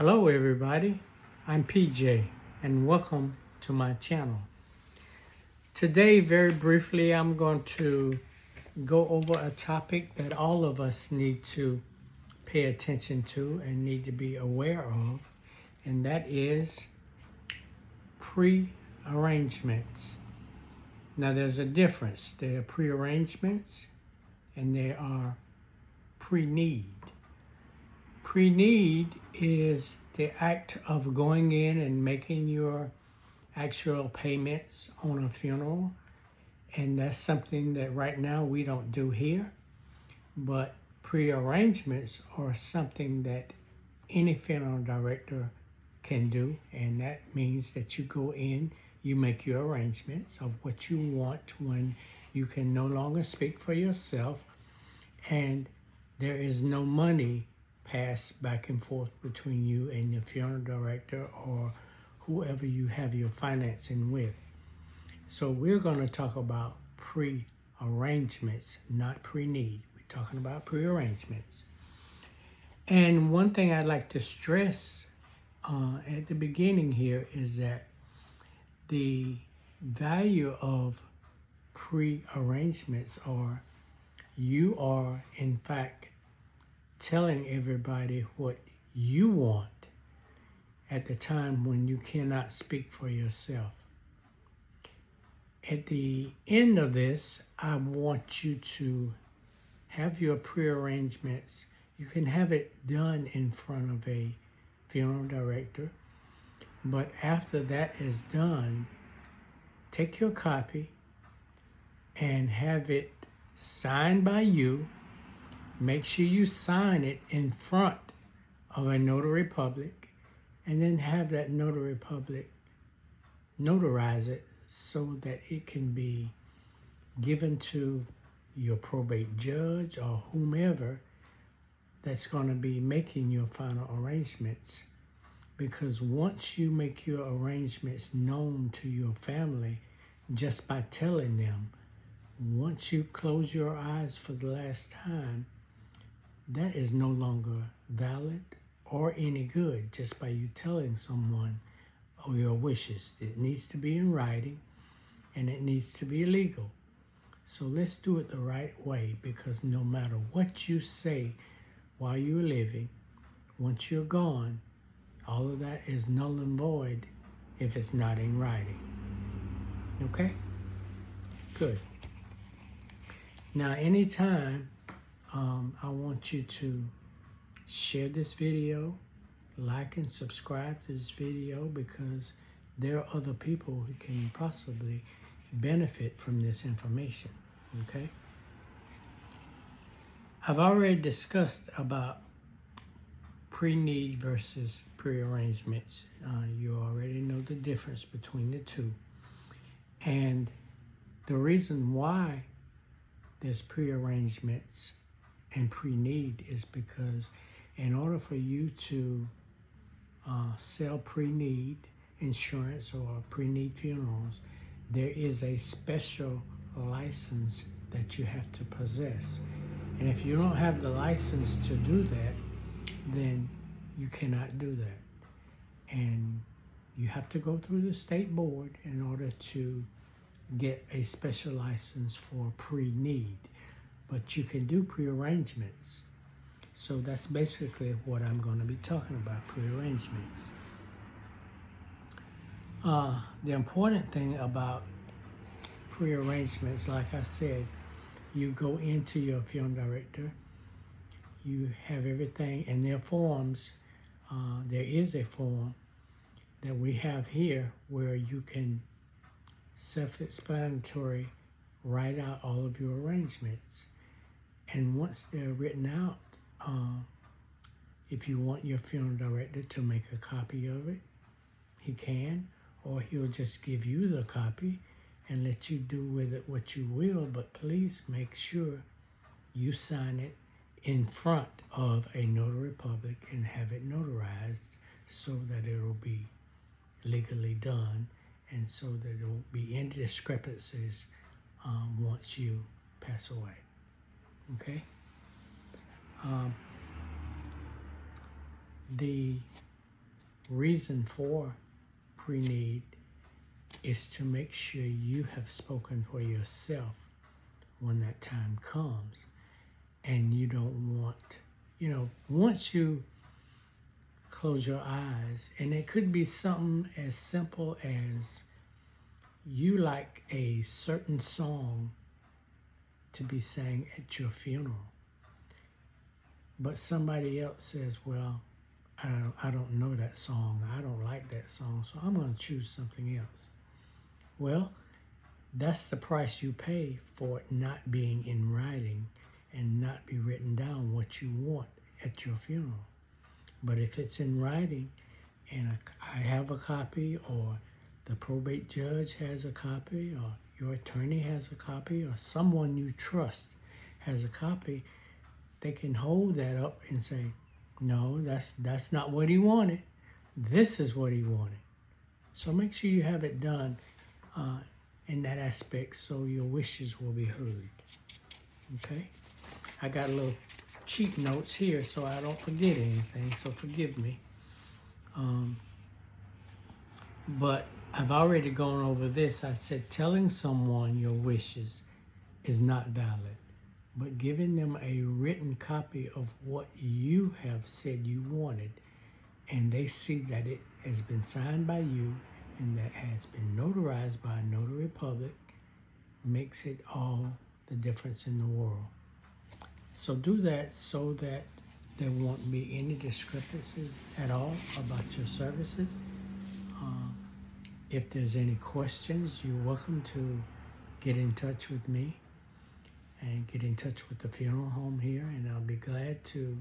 Hello everybody, I'm PJ and welcome to my channel. Today, very briefly, I'm going to go over a topic that all of us need to pay attention to and need to be aware of, and that is pre-arrangements. Now there's a difference. There are pre-arrangements and there are pre-need. Pre-need is the act of going in and making your actual payments on a funeral, and that's something that right now we don't do here. But pre-arrangements are something that any funeral director can do, and that means that you go in, you make your arrangements of what you want when you can no longer speak for yourself, and there is no money passed back and forth between you and your funeral director or whoever you have your financing with. So we're going to talk about pre-arrangements, not pre-need. We're talking about pre-arrangements. And one thing I'd like to stress at the beginning here is that the value of pre-arrangements are you are in fact telling everybody what you want at the time when you cannot speak for yourself. At the end of this, I want you to have your pre-arrangements. You can have it done in front of a funeral director, but after that is done, take your copy and have it signed by you. Make sure you sign it in front of a notary public, and then have that notary public notarize it so that it can be given to your probate judge or whomever that's going to be making your final arrangements. Because once you make your arrangements known to your family just by telling them, once you close your eyes for the last time, that is no longer valid or any good just by you telling someone of your wishes. It needs to be in writing and it needs to be legal. So let's do it the right way, because no matter what you say while you're living, once you're gone, all of that is null and void if it's not in writing. Okay? Good. Now, anytime I want you to share this video, like and subscribe to this video, because there are other people who can possibly benefit from this information, okay? I've already discussed about pre-need versus pre-arrangements. You already know the difference between the two. And the reason why there's pre-arrangements and pre-need is because in order for you to sell pre-need insurance or pre-need funerals, there is a special license that you have to possess. And if you don't have the license to do that, then you cannot do that. And you have to go through the state board in order to get a special license for pre-need. But you can do pre-arrangements. So that's basically what I'm going to be talking about, pre-arrangements. The important thing about pre-arrangements, like I said, you go into your funeral director, you have everything in their forms. There is a form that we have here where you can self-explanatory write out all of your arrangements. And once they're written out, if you want your funeral director to make a copy of it, he can, or he'll just give you the copy and let you do with it what you will, but please make sure you sign it in front of a notary public and have it notarized so that it'll be legally done and so that there won't be any discrepancies once you pass away. Okay? The reason for pre-need is to make sure you have spoken for yourself when that time comes. And you don't want, once you close your eyes, and it could be something as simple as you like a certain song to be sang at your funeral, but somebody else says, well, I don't know that song, I don't like that song, so I'm going to choose something else. Well, that's the price you pay for it not being in writing and not be written down what you want at your funeral. But if it's in writing and I have a copy, or the probate judge has a copy, or your attorney has a copy, or someone you trust has a copy, they can hold that up and say, no, that's not what he wanted. This is what he wanted. So make sure you have it done in that aspect so your wishes will be heard. Okay? I got a little cheat notes here so I don't forget anything, so forgive me. But I've already gone over this. I said telling someone your wishes is not valid, but giving them a written copy of what you have said you wanted, and they see that it has been signed by you and that has been notarized by a notary public, makes it all the difference in the world. So do that so that there won't be any discrepancies at all about your services. If there's any questions, you're welcome to get in touch with me and get in touch with the funeral home here, and I'll be glad to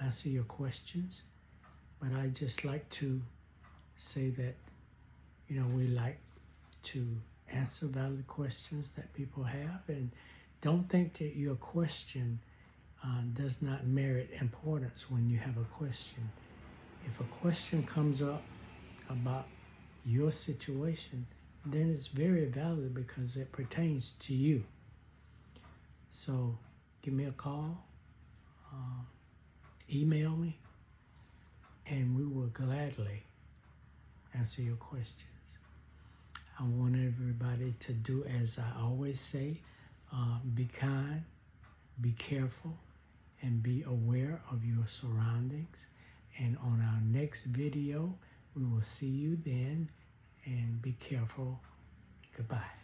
answer your questions. But I just like to say that, we like to answer valid questions that people have, and don't think that your question does not merit importance when you have a question. If a question comes up about your situation, then it's very valid because it pertains to you. So give me a call, email me, and we will gladly answer your questions. I want everybody to do as I always say, be kind, be careful, and be aware of your surroundings. And on our next video, we will see you then, and be careful. Goodbye.